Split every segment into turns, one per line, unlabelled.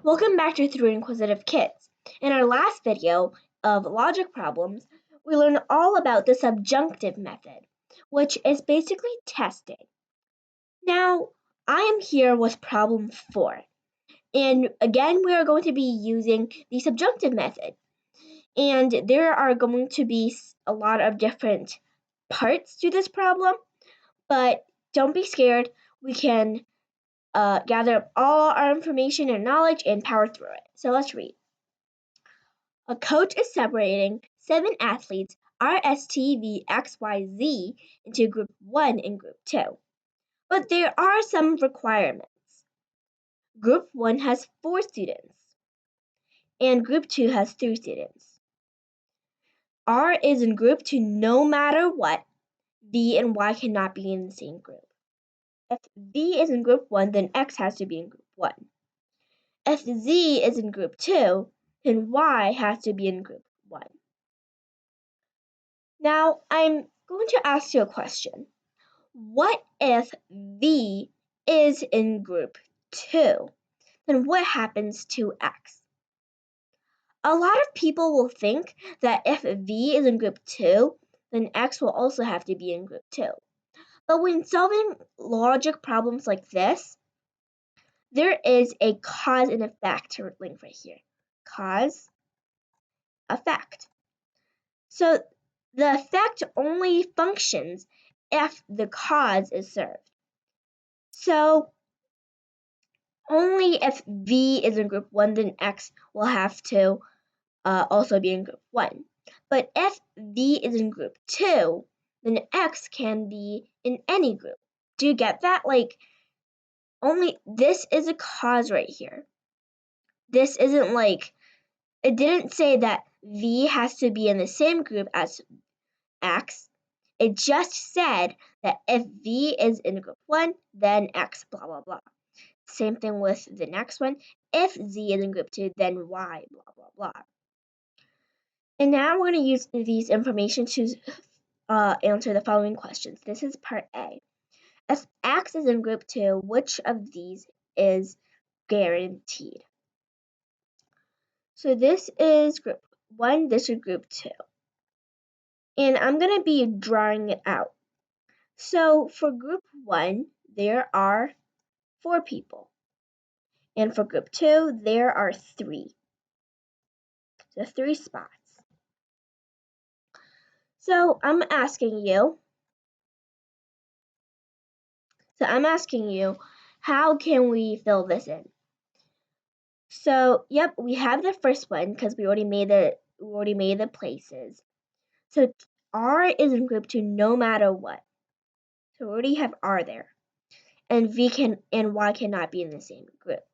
Welcome back to Through Inquisitive Kids. In our last video of logic problems, we learned all about the subjunctive method, which is basically testing. Now, I am here with problem 4. And again, we are going to be using the subjunctive method. And there are going to be a lot of different parts to this problem, but don't be scared. We can gather up all our information and knowledge and power through it. So let's read. A coach is separating 7 athletes RSTVXYZ into Group 1 and Group 2. But there are some requirements. Group 1 has 4 students, and Group 2 has 3 students. R is in Group 2 no matter what. V and Y cannot be in the same group. If V is in Group 1, then X has to be in Group 1. If Z is in Group 2, then Y has to be in Group 1. Now, I'm going to ask you a question. What if V is in Group 2? Then what happens to X? A lot of people will think that if V is in Group 2, then X will also have to be in Group 2. But when solving logic problems like this, there is a cause and effect link right here. Cause, effect. So the effect only functions if the cause is served. So only if V is in Group 1, then X will have to also be in Group 1. But if V is in Group 2, then X can be in any group. Do you get that? Like, only this is a cause right here. This isn't like, it didn't say that V has to be in the same group as X. It just said that if V is in Group 1, then X, blah, blah, blah. Same thing with the next one. If Z is in Group 2, then Y, blah, blah, blah. And now we're going to use these information to answer the following questions. This is part A. If X is in Group 2, which of these is guaranteed? So this is Group 1, this is Group 2. And I'm going to be drawing it out. So for Group 1, there are 4 people. And for Group 2, there are 3. So 3 spots. So I'm asking you, how can we fill this in? So, yep, we have the first one because we already made the places. So R is in Group 2 no matter what. So we already have R there. And Y cannot be in the same group.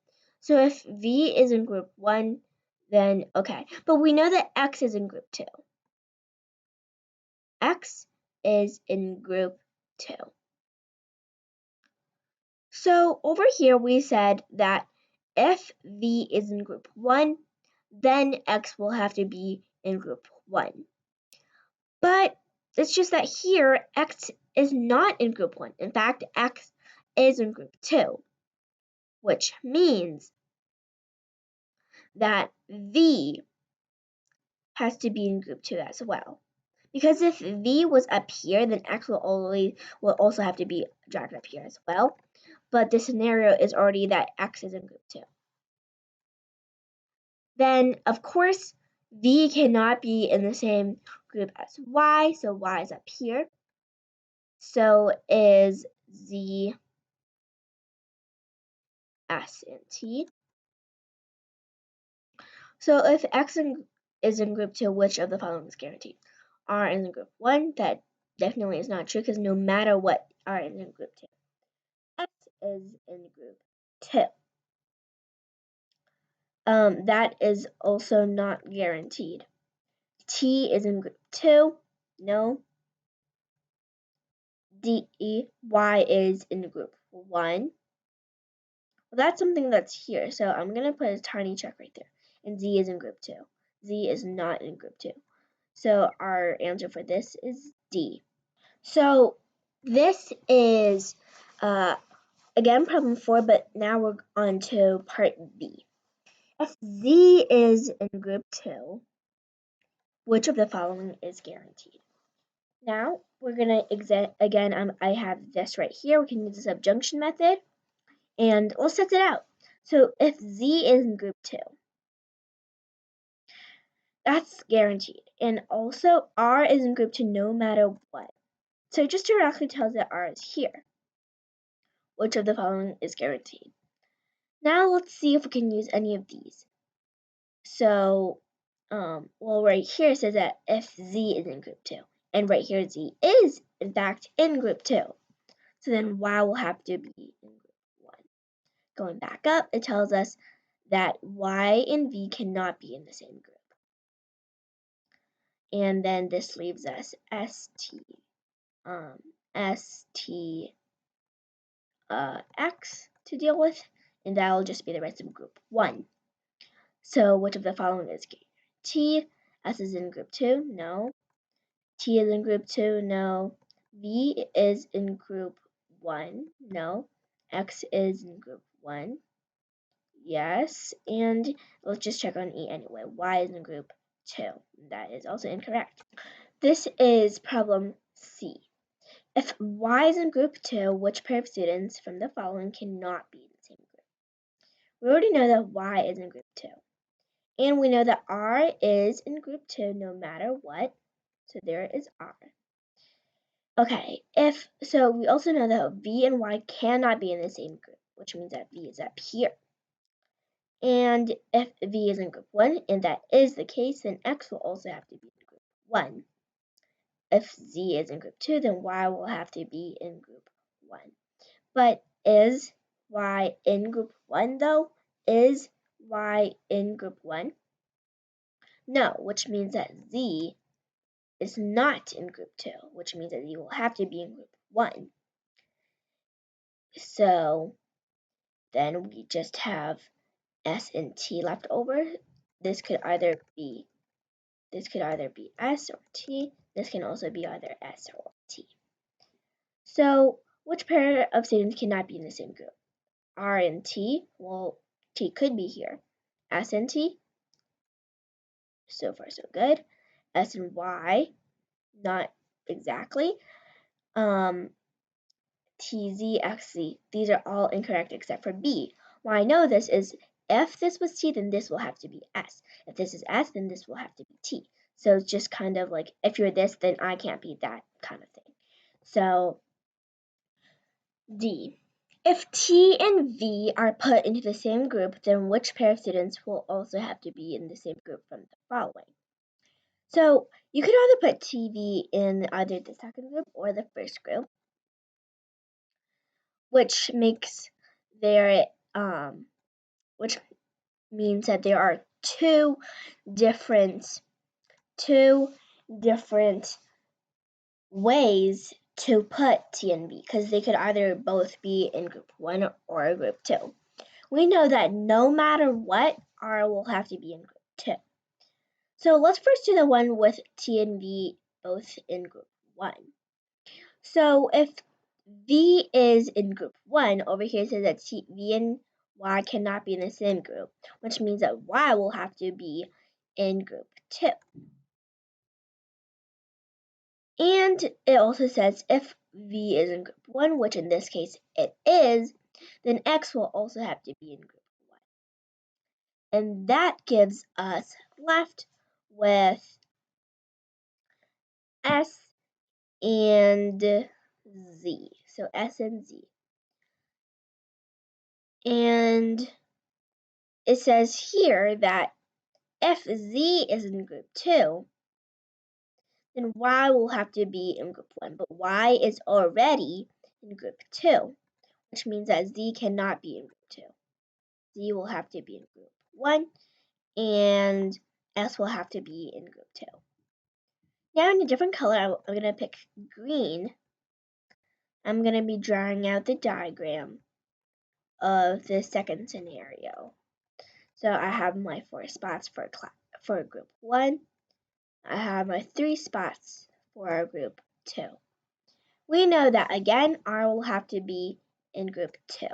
So if V is in Group 1, then okay. But we know that X is in Group 2. X is in Group 2. So over here we said that if V is in Group 1, then X will have to be in Group 1. But it's just that here X is not in Group 1. In fact, X is in Group 2, which means that V has to be in Group 2 as well. Because if V was up here, then X will also have to be dragged up here as well. But the scenario is already that X is in Group 2. Then, of course, V cannot be in the same group as Y, so Y is up here. So is Z, S, and T. So if X is in Group 2, which of the following is guaranteed? R is in Group 1, that definitely is not true because no matter what, R is in Group 2. X is in Group 2. That is also not guaranteed. T is in Group 2, no. Y is in Group 1. Well, that's something that's here, so I'm going to put a tiny check right there. And Z is in Group 2. Z is not in Group 2. So our answer for this is D. So this is, again, problem 4, but now we're on to part B. If Z is in group 2, which of the following is guaranteed? Now, we're going to, again, I have this right here. We can use the subjunction method, and we'll set it out. So if Z is in group 2, that's guaranteed. And also, R is in group 2 no matter what. So just directly tells that R is here. Which of the following is guaranteed? Now let's see if we can use any of these. So, well, right here it says that if Z is in group 2, and right here Z is, in fact, in group 2. So then Y will have to be in group 1. Going back up, it tells us that Y and V cannot be in the same group. And then this leaves us X to deal with, and that will just be the rest of group 1. So which of the following is T? S is in group 2? No. T is in group 2? No. V is in group 1? No. X is in group 1? Yes. And let's just check on E anyway. Y is in group 2. That is also incorrect. This is problem C. If Y is in group 2, which pair of students from the following cannot be in the same group? We already know that Y is in group 2. And we know that R is in group 2 no matter what. So there is R. Okay, so we also know that V and Y cannot be in the same group, which means that V is up here. And if V is in group 1, and that is the case, then X will also have to be in group 1. If Z is in group 2, then Y will have to be in group 1. But is Y in group 1 though? Is Y in group 1? No, which means that Z is not in group 2, which means that Z will have to be in group 1. So then we just have S and T left over. This could either be S or T. This can also be either S or T. So which pair of students cannot be in the same group? R and T. Well, T could be here. S and T. So far so good. S and Y. Not exactly. T, Z, X, Z. These are all incorrect except for B. Why I know this is if this was T, then this will have to be S. If this is S, then this will have to be T. So it's just kind of like, if you're this, then I can't be that kind of thing. So, D. If T and V are put into the same group, then which pair of students will also have to be in the same group from the following? So, you could either put TV in either the second group or the first group, which makes which means that there are two different ways to put T and V, because they could either both be in group 1 or group 2. We know that no matter what, R will have to be in group 2. So let's first do the one with T and V both in group 1. So if V is in group 1, over here it says that V and Y cannot be in the same group, which means that Y will have to be in group 2. And it also says if V is in group 1, which in this case it is, then X will also have to be in group 1. And that gives us left with S and Z. So S and Z. And it says here that if Z is in group 2, then Y will have to be in group 1. But Y is already in group 2, which means that Z cannot be in group 2. Z will have to be in group 1, and S will have to be in group 2. Now in a different color, I'm going to pick green. I'm going to be drawing out the diagram of the second scenario. So I have my 4 spots for group 1. I have my 3 spots for group 2. We know that again, R will have to be in group 2.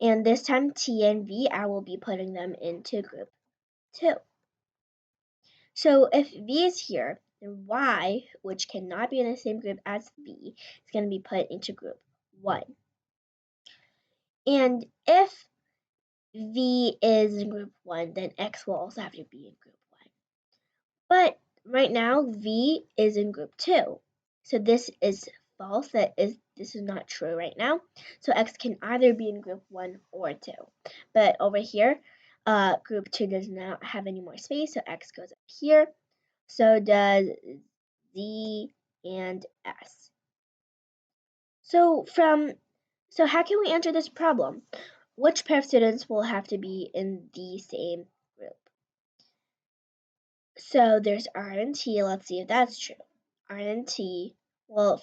And this time T and V, I will be putting them into group 2. So if V is here, then Y, which cannot be in the same group as V, is going to be put into group 1. And if V is in group 1, then X will also have to be in group 1. But right now, V is in group 2. So this is false. This is not true right now. So X can either be in group 1 or 2. But over here, group 2 does not have any more space, so X goes up here. So does Z and S. So how can we answer this problem? Which pair of students will have to be in the same group? So there's R and T. Let's see if that's true. R and T. Well,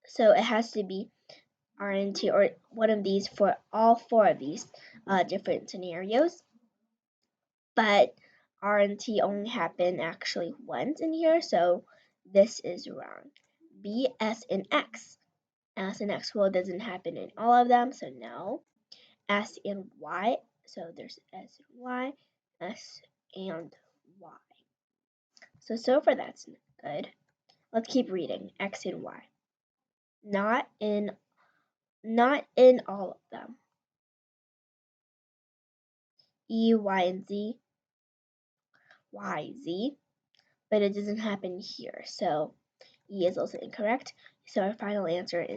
so it has to be R and T or one of these for all 4 of these different scenarios. But R and T only happen actually once in here, so this is wrong. B, S, and X. S and X, well, doesn't happen in all of them, so no. S and Y, so there's S and Y, S and Y. So far that's good. Let's keep reading. X and Y. Not in all of them. E, Y, and Z. Y, Z. But it doesn't happen here. So E is also incorrect. So our final answer is